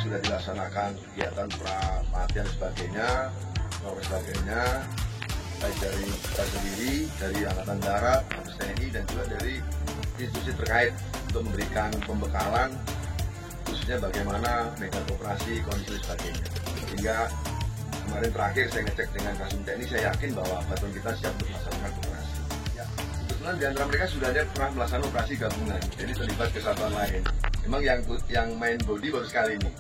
Sudah dilaksanakan kegiatan pelatihan sebagainya, baik dari kita sendiri, dari Angkatan Darat, TNI, dan juga dari institusi terkait untuk memberikan pembekalan khususnya bagaimana mekanisme operasi, kondisi sebagainya. Sehingga kemarin terakhir saya ngecek dengan Kasum TNI, saya yakin bahwa baton kita siap untuk melaksanakan operasi. Ya, kebetulan di antara mereka sudah ada pernah melaksanakan operasi gabungan, jadi terlibat kesatuan lain. Memang yang main body baru sekali ini,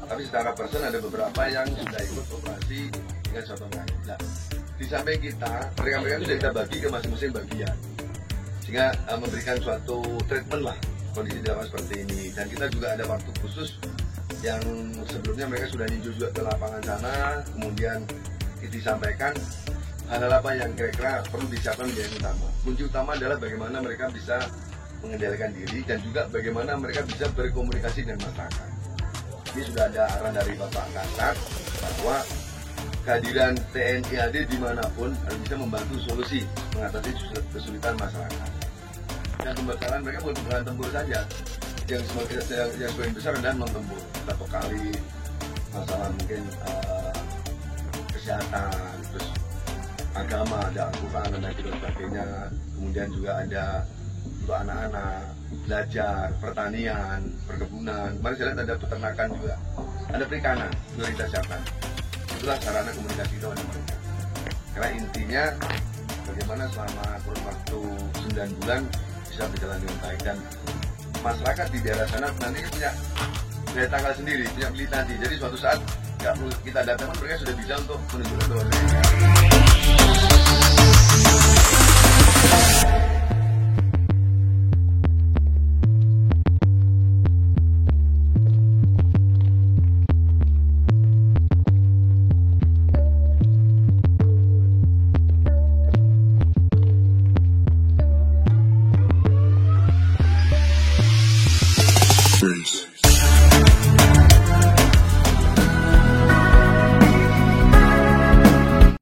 tapi secara person ada beberapa yang sudah ikut operasi dengan satuan lain. Nah, di samping kita, mereka sudah kita bagi ke masing-masing bagian, sehingga memberikan suatu treatment lah kondisi di lapangan seperti ini. Dan kita juga ada waktu khusus yang sebelumnya mereka sudah ninjau juga ke lapangan sana, kemudian disampaikan hal-hal apa yang kira-kira perlu disiapkan menjadi utama. Kunci utama adalah bagaimana mereka bisa mengendalikan diri dan juga bagaimana mereka bisa berkomunikasi dengan masyarakat. Ini sudah ada arahan dari Bapak Kasat bahwa kehadiran TNI AD dimanapun harus bisa membantu solusi mengatasi kesulitan masyarakat. Dan pembekalan mereka bukan pembekalan tempur saja, yang sebagian besar adalah non tempur. Kita bekali masalah mungkin kesehatan, terus agama, ada Al-Quran dan sebagainya. Kemudian juga ada untuk anak-anak belajar pertanian, perkebunan. Kemarin saya lihat ada peternakan juga, ada perikanan juga kita siapkan. Itulah sarana komunikasi kita dengan mereka. Karena intinya bagaimana selama kurun waktu 9 bulan bisa berjalan dengan baik, dan masyarakat di daerah sana nanti punya daya tanggal sendiri, punya militansi. Jadi suatu saat nggak perlu kita datang, mereka sudah bisa untuk menunjukkan bahwa